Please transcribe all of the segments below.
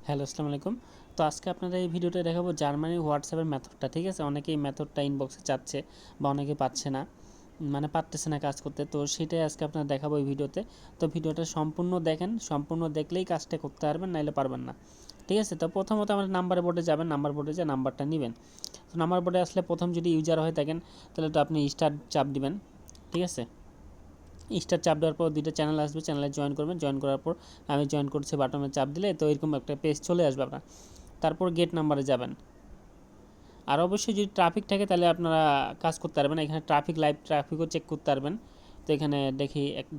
Hello, আসসালামু আলাইকুম। তো আজকে আপনাদের এই ভিডিওতে দেখাবো জার্মানির হোয়াটসঅ্যাপের মেথডটা। ঠিক আছে, অনেকেই মেথডটা ইনবক্সে চাচ্ছে বা অনেকে পাচ্ছে না, মানে পারতেছে না কাজ করতে। তো সেটাই আজকে আপনারা দেখাবো এই ভিডিওতে। তো ভিডিওটা সম্পূর্ণ দেখেন, সম্পূর্ণ দেখলেই কাজটা করতে পারবেন, নাইলে পারবেন না। ঠিক আছে, তো প্রথমত আমাদের নাম্বার বোর্ডে যাবেন, নাম্বার বোর্ডে যে নাম্বারটা নেবেন। তো নাম্বার বোর্ডে আসলে প্রথম যদি ইউজার হয়ে থাকেন তাহলে তো আপনি স্টার্ট চাপ দিবেন। ঠিক আছে, স্টার চাপ দেওয়ার পর দুইটা চ্যানেল আসবে, চ্যানেলে জয়েন করবেন। জয়েন করার পর আমি জয়েন করছি বাটনে চাপ দিলে তো এরকম একটা পেজ চলে আসবে আপনার। তারপর গেট নাম্বারে যাবেন। আর অবশ্যই যদি ট্রাফিক থাকে তাহলে আপনারা কাজ করতে পারবেন। এখানে ট্রাফিক, লাইভ ট্রাফিকও চেক করতে পারবেন। তো এখানে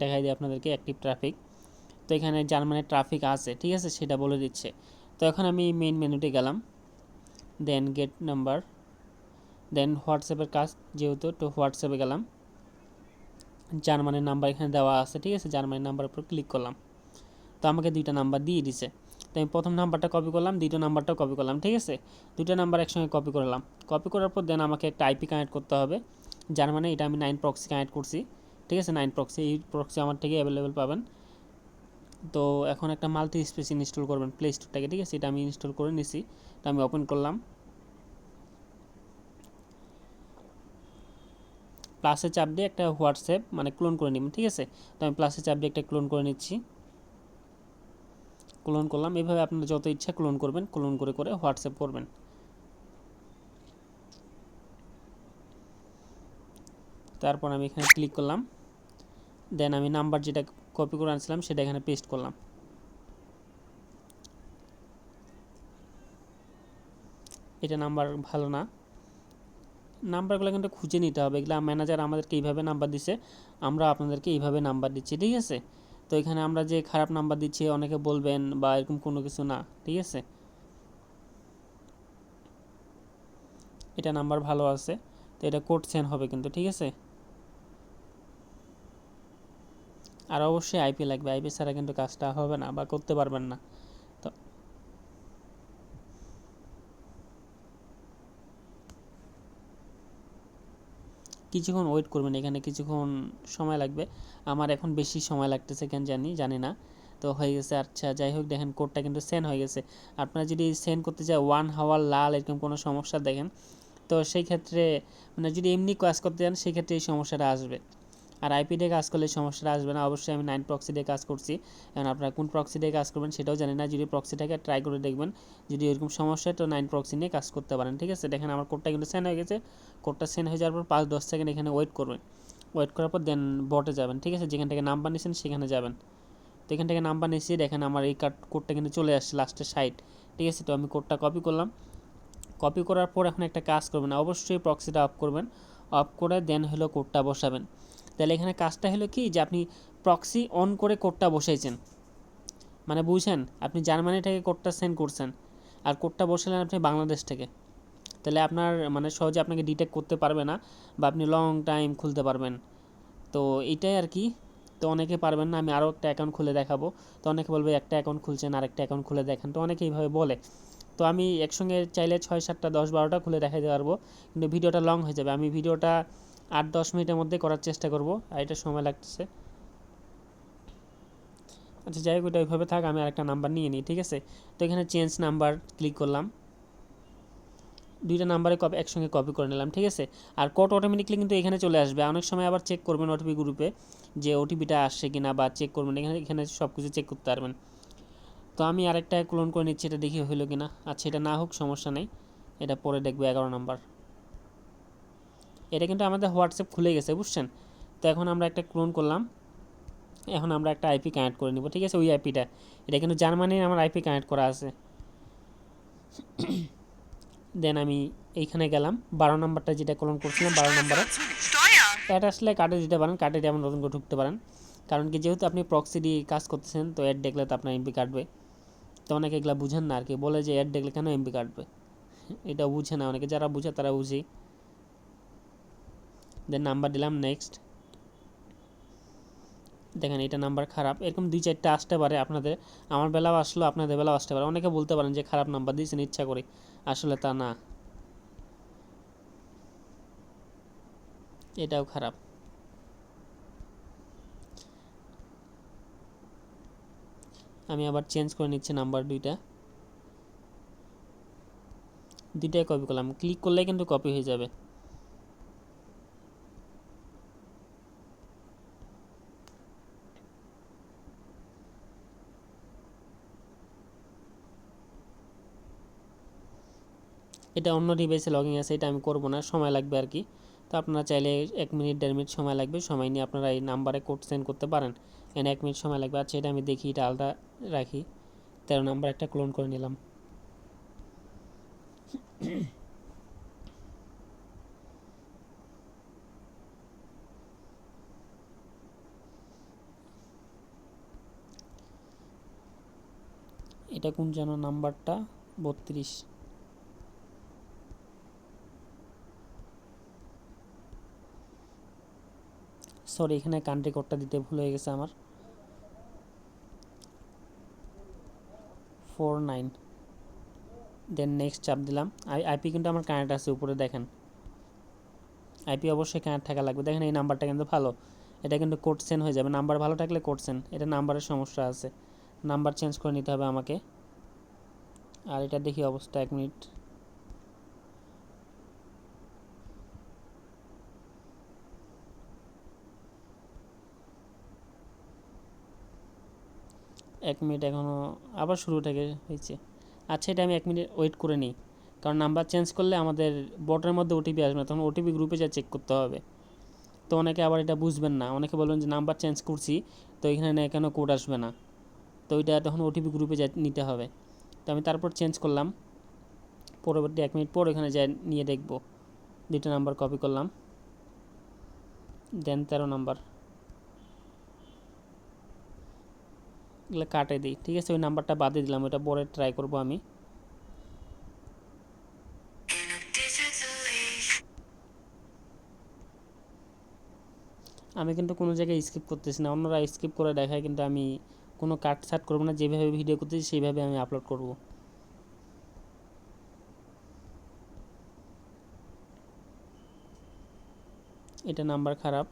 দেখাই দিই আপনাদেরকে অ্যাক্টিভ ট্রাফিক। তো এখানে জার্মানির ট্রাফিক আছে, ঠিক আছে, সেটা বলে দিচ্ছে। তো এখন আমি মেইন মেনুতে গেলাম, দেন গেট নাম্বার, দেন হোয়াটসঅ্যাপের কাজ যেহেতু, তো হোয়াটসঅ্যাপে গেলাম। জার্মানির নাম্বার এখানে দেওয়া আছে, ঠিক আছে, জার্মানির নাম্বারের উপর ক্লিক করলাম। তো আমাকে দুইটা নাম্বার দিয়ে দিছে। তো আমি প্রথম নাম্বারটা কপি করলাম, দ্বিতীয় নাম্বারটাও কপি করলাম। ঠিক আছে, দুইটা নাম্বার একসঙ্গে কপি করলাম। কপি করার পর দেন আমাকে একটা আইপি কানেক্ট করতে হবে। যার মানে এটা আমি 9 প্রক্সি কানেক্ট করছি। ঠিক আছে, 9 প্রক্সি, এই প্রক্সি আমার থেকে অ্যাভেলেবেল পাবেন। তো এখন একটা মাল্টি স্পেস ইনস্টল করবেন প্লে স্টোর থেকে। ঠিক আছে, এটা আমি ইনস্টল করে নিছি। তো আমি ওপেন করলাম, প্লাসে চাপ দিয়ে একটা হোয়াটসঅ্যাপ মানে ক্লোন করে নেবেন। ঠিক আছে, তো আমি প্লাসে চাপ দিয়ে একটা ক্লোন করে নিচ্ছি। ক্লোন করলাম। এভাবে আপনারা যত ইচ্ছা ক্লোন করবেন, ক্লোন করে করে হোয়াটসঅ্যাপ করবেন। তারপর আমি এখানে ক্লিক করলাম, দেন আমি নাম্বার যেটা কপি করে আনছিলাম সেটা এখানে পেস্ট করলাম। এটা নাম্বার ভালো না, নাম্বারগুলো কিন্তু খুঁজে নিতে হবে। এগুলো ম্যানেজার আমাদেরকে এইভাবে নাম্বার দিছে, আমরা আপনাদেরকে এইভাবে নাম্বার দিচ্ছি। ঠিক আছে, তো এখানে আমরা যে খারাপ নাম্বার দিচ্ছি অনেকে বলবেন বা এরকম কোনো কিছু না। ঠিক আছে, এটা নাম্বার ভালো আছে। তো এটা কোড সেন্ড হবে কিন্তু। ঠিক আছে, আর অবশ্যই আইপি লাগবে, আইপি ছাড়া কিন্তু কাজটা হবে না বা করতে পারবেন না। তো কিছুক্ষণ ওয়েট করবেন, এখানে কিছুক্ষণ সময় লাগবে। আমার এখন বেশি সময় লাগতেছে কেন জানি না। তো হয়ে গেছে, আচ্ছা যাই হোক, দেখেন কোডটা কিন্তু সেন্ড হয়ে গেছে। আপনারা যদি সেন্ড করতে চায় 1 হাওয়ার লাল এরকম কোনো সমস্যা দেখেন, তো সেই ক্ষেত্রে মানে যদি এমনি কাজ করতে চান সেই ক্ষেত্রে এই সমস্যাটা আসবে। আর আইপি দিয়ে কাজ করলে সমস্যাটা আসবে না। অবশ্যই আমি 9 প্রক্সি দিয়ে কাজ করছি। এখন আপনারা কোন প্রক্সি দিয়ে কাজ করবেন সেটাও জানি না। যদি প্রক্সিটাকে ট্রাই করে দেখবেন, যদি এরকম সমস্যা হয় তো 9 প্রক্সি নিয়ে কাজ করতে পারেন। ঠিক আছে, দেখেন আমার কোডটা কিন্তু সেন্ড হয়ে গেছে। কোডটা সেন্ড হয়ে যাওয়ার পর 5-10 সেকেন্ড এখানে ওয়েট করবেন। ওয়েট করার পর দেন বটে যাবেন। ঠিক আছে, যেখান থেকে নাম্বার নিয়েছেন সেখানে যাবেন। তো এখান থেকে নাম্বার নিয়েছি, দেখেন আমার এই কোডটা কিন্তু চলে আসছে লাস্টে 60। ঠিক আছে, তো আমি কোডটা কপি করলাম। কপি করার পর এখন একটা কাজ করবেন, অবশ্যই প্রক্সিটা অফ করবেন। অফ করে দেন হলো কোডটা বসাবেন। তাহলে এখানে কাজটা হলো কি যে আপনি প্রক্সি অন করে কোডটা বসাইছেন, মানে বুঝছেন, আপনি জার্মানি থেকে কোডটা সেন্ড করছেন আর কোডটা বসালেন আপনি বাংলাদেশ থেকে। তাহলে আপনার মানে সহজে আপনাকে ডিটেক্ট করতে পারবে না বা আপনি লং টাইম খুলতে পারবেন। তো এইটাই আর কি। তো অনেকে পারবেন না, আমি আরও একটা অ্যাকাউন্ট খুলে দেখাবো। তো অনেকে বলবে একটা অ্যাকাউন্ট খুলছেন আর একটা অ্যাকাউন্ট খুলে দেখেন, তো অনেকে এইভাবে বলে। তো আমি একসঙ্গে চাইলে 6-7টা 10-12টা খুলে দেখাতে পারবো, কিন্তু ভিডিওটা লং হয়ে যাবে। আমি ভিডিওটা 8-10 মিনিটের মধ্যে করার চেষ্টা করব, আর এটা সময় লাগতেছে। আচ্ছা যাই হোক, ওইটা ওইভাবে থাক, আমি আরেকটা নাম্বার নিয়ে নিই। ঠিক আছে, তো এখানে চেঞ্জ নাম্বার ক্লিক করলাম, দুইটা নাম্বারে একসঙ্গে কপি করে নিলাম। ঠিক আছে, আর কোড অটোমেটিকলি কিন্তু এখানে চলে আসবে। অনেক সময় আবার চেক করবেন ওটিপি গ্রুপে যে ওটিপিটা আসছে কিনা, বা চেক করবেন এখানে, এখানে সব কিছু চেক করতে পারবেন। তো আমি আরেকটা ক্লোন করে নিচ্ছি, এটা দেখি হলো কিনা। আচ্ছা এটা না হোক সমস্যা নেই, এটা পরে দেখবো। 11 নাম্বার, এটা কিন্তু আমাদের হোয়াটসঅ্যাপ খুলে গেছে, বুঝছেন। তো এখন আমরা একটা ক্লোন করলাম, এখন আমরা একটা আইপি কানেক্ট করে নিব। ঠিক আছে, ওই আইপিটা, এটা কিন্তু জার্মানির আমার আইপি কানেক্ট করা আছে। দেন আমি এইখানে গেলাম, 12 নাম্বারটা যেটা ক্লোন করছিলাম, 12 নাম্বারে অ্যাড আসলে কাটে দিতে পারেন, কাটে দিয়ে নতুন করে ঢুকতে পারেন। কারণ কি, যেহেতু আপনি প্রক্সি দিয়ে কাজ করতেছেন তো অ্যাড দেখলে তো আপনার এমপি কাটবে। তো অনেকে এগুলো বুঝেন না আর কি, বলে যে অ্যাড দেখলে কেন এমপি কাটবে, এটা বুঝে না অনেকে, যারা বুঝে তারা বুঝি। দেন নাম্বার দিলাম, নেক্সট। দেখেন এটা নাম্বার খারাপ, এরকম 2-4টা আসতে পারে আপনাদের। আমার বেলাও আসলো, আপনাদের বেলাও আসতে পারে। অনেকে বলতে পারেন যে খারাপ নাম্বার দিয়েছেন ইচ্ছা করে, আসলে তা না, এটাও খারাপ। আমি আবার চেঞ্জ করে নিচ্ছি নাম্বার দুইটা। দুইটাই কপি করলাম, ক্লিক করলে কিন্তু কপি হয়ে যাবে। এটা অন্য ডিভাইসে লগইন আছে, এটা আমি করব না, সময় লাগবে আর কি। তো আপনারা চাইলে 1 মিনিট 1.5 মিনিট সময় লাগবে, সময় নিয়ে আপনারা এই নাম্বারে কোড সেন্ড করতে পারেন। এখানে 1 মিনিট সময় লাগবে। আচ্ছা, এটা আমি দেখি, এটা আলাদা রাখি। 13 নাম্বার একটা ক্লোন করে নিলাম। এটা কোন যেন নাম্বারটা, 32। সরি, এখানে কান্ট্রি কোডটা দিতে ভুল হয়ে গেছে আমার। 49। দেন নেক্সট চাপ দিলাম। আইপি কিন্তু আমার কানেক্ট আছে, উপরে দেখেন আইপি অবশ্যই কানেক্ট থাকা লাগবে। দেখেন এই নাম্বারটা কিন্তু ভালো, এটা কিন্তু কোড সেন্ড হয়ে যাবে। নাম্বার ভালো থাকলে কোড সেন্ড, এটা নাম্বারের সমস্যা আছে, নাম্বার চেঞ্জ করে নিতে হবে আমাকে। আর এটা দেখি অবস্থা, 1 মিনিট। এখনও আবার শুরু থেকে হয়েছে। আচ্ছা, এটা আমি 1 মিনিট ওয়েট করে নিই, কারণ নাম্বার চেঞ্জ করলে আমাদের বটের মধ্যে ওটিপি আসবে না, তখন ওটিপি গ্রুপে যা চেক করতে হবে। তো অনেকে আবার এটা বুঝবেন না, অনেকে বলবেন যে নাম্বার চেঞ্জ করছি তো এখানে কেন কোড আসবে না, তো ওইটা তখন ওটিপি গ্রুপে যা নিতে হবে। তো আমি তারপর চেঞ্জ করলাম, পরবর্তী 1 মিনিট পর এখানে যাই নিয়ে দেখব। দুইটা নাম্বার কপি করলাম, দেন 13 নাম্বার, এগুলো কাটে দিই। ঠিক আছে, ওই নাম্বারটা বাদে দিলাম, ওইটা পরে ট্রাই করব আমি। আমি কিন্তু কোনো জায়গায় স্কিপ করতেছি না, অন্যরা স্কিপ করে দেখায়, কিন্তু আমি কোনো কাট ছাট করবো না, যেভাবে ভিডিও করতেছি সেইভাবে আমি আপলোড করব। এটা নাম্বার খারাপ।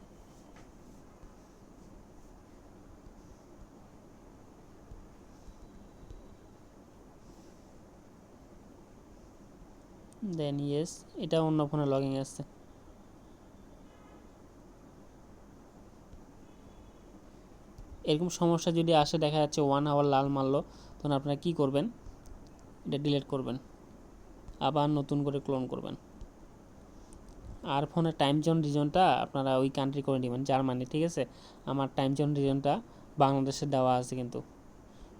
দেন ইয়েস, এটা অন্য ফোনে লগ ইন আছে। এরকম সমস্যা যদি আসে, দেখা যাচ্ছে 1 আওয়ার লাল মারলো, তখন আপনারা কী করবেন, এটা ডিলিট করবেন, আবার নতুন করে ক্লোন করবেন। আর ফোনের টাইম জোন রিজনটা আপনারা ওই কান্ট্রি করে নেবেন, জার্মানি। ঠিক আছে, আমার টাইম জোন রিজনটা বাংলাদেশে দেওয়া আছে কিন্তু।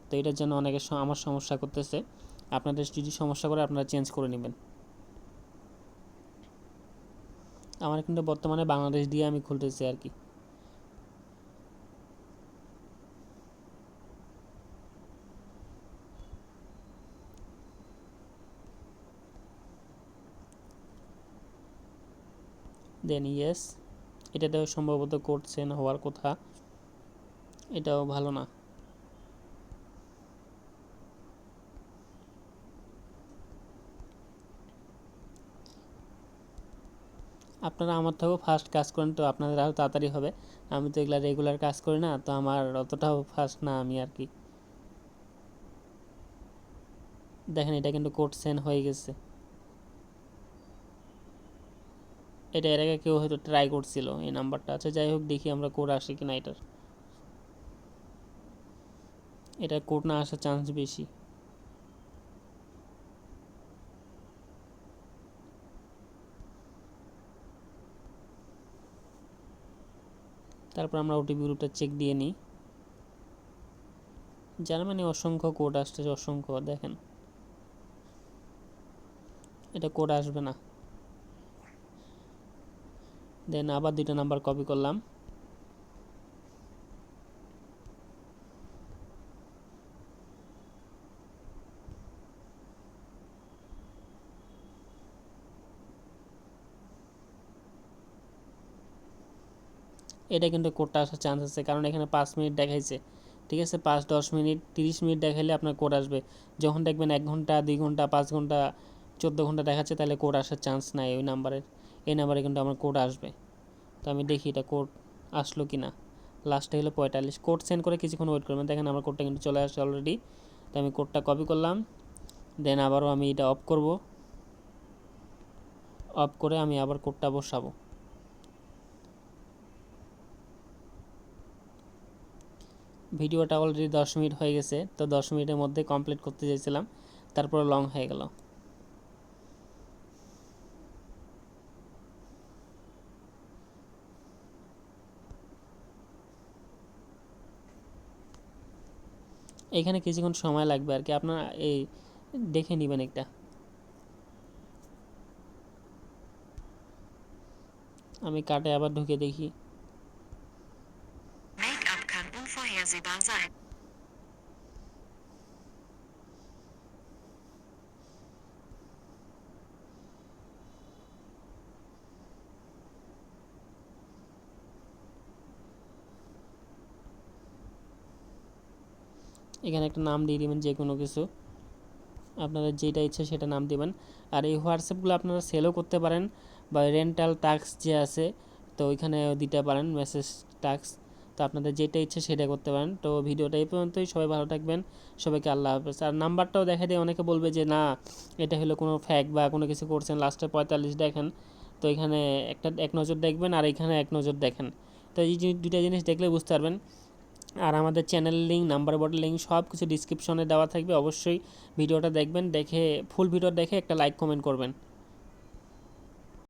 তো এটার জন্য অনেকে আমার সমস্যা করতেছে, আপনাদের যদি সমস্যা করে আপনারা চেঞ্জ করে নেবেন। আমার কিন্তু বর্তমানে বাংলাদেশ দিয়ে আমি খুলতেছি আর কি। দেন ইয়েস, এটাতেও সম্ভবত কোড সেন্ড হওয়ার কথা, এটাও ভালো না। আপনারা আমার থেকেও ফাস্ট কাজ করেন, তো আপনাদের আরও তাড়াতাড়ি হবে। আমি তো এগুলা রেগুলার কাজ করি না, তো আমার অতটাও ফাস্ট না আমি আর কি। দেখেন এটা কিন্তু কোড সেন্ড হয়ে গেছে। এটা এর আগে কেউ হয়তো ট্রাই করছিল এই নাম্বারটা। আচ্ছা, যাই হোক, দেখি আমরা কোড আসে কিনা এটার। এটা কোড না আসার চান্স বেশি। তারপর আমরা ওটিপি গ্রুপটা চেক দিয়ে নিই। জার্মানি অসংখ্য কোড আসতেছে, অসংখ্য। দেখেন এটা কোড আসবে না। দেন আবার দুইটা নাম্বার কপি করলাম, এটা কিন্তু কোডটা আসার চান্স আছে, কারণ এখানে 5 মিনিট দেখাইছে। ঠিক আছে, 5, 10 মিনিট, 30 মিনিট দেখাইলে আপনার কোড আসবে। যখন দেখবেন 1 ঘন্টা, 2 ঘন্টা, 5 ঘন্টা, 14 ঘন্টা দেখাচ্ছে, তাহলে কোড আসার চান্স নাই ওই নাম্বারের। এই নাম্বারে কিন্তু আমার কোড আসবে। তো আমি দেখি এটা কোড আসলো কি না। লাস্টে হলো 45। কোড সেন্ড করে কিছুক্ষণ ওয়েট করবেন, দেখেন আমার কোডটা কিন্তু চলে আসছে অলরেডি। তো আমি কোডটা কপি করলাম, দেন আবারও আমি এটা অফ করব। অফ করে আমি আবার কোডটা বসাবো। ভিডিওটা অলরেডি 10 মিনিট হয়ে গেছে, তো 10 মিনিটের মধ্যে কমপ্লিট করতে চাইছিলাম, তারপর লং হয়ে গেল। এখানে কিছুক্ষণ সময় লাগবে আর কি, আপনারা এই দেখে নেবেন একটা। আমি কার্টে আবার ঢুকে দেখি। Make-up kann unvorhersehbar sein. এখানে একটা নাম দিয়ে দিবেন যে কোনো কিছু, আপনাদের যেটা ইচ্ছে সেটা নাম দিবেন। আর এই হোয়াটসঅ্যাপগুলো আপনারা সেলও করতে পারেন, বা রেন্টাল টাস্ক যে আছে তো ওইখানে দিতে পারেন মেসেজ টাস্ক। তো আপনাদের যেটা ইচ্ছে সেটা করতে পারেন। তো ভিডিওটা এই পর্যন্তই, সবাই ভালো থাকবেন, সবাইকে আল্লাহ হাফেজ। আর নাম্বারটাও দেখা দিয়ে অনেকে বলবে যে না এটা হলো কোনো ফ্যাক বা কোনো কিছু করছেন, লাস্টে 45 দেখেন। তো এখানে এক নজর দেখবেন আর এখানে এক নজর দেখেন। তো এই দুইটা জিনিস দেখলে বুঝতে পারবেন। আর আমাদের চ্যানেল লিঙ্ক, নাম্বার বোর্ডের লিঙ্ক সব কিছু ডিসক্রিপশনে দেওয়া থাকবে, অবশ্যই ভিডিওটা দেখবেন, দেখে ফুল ভিডিও দেখে একটা লাইক কমেন্ট করবেন।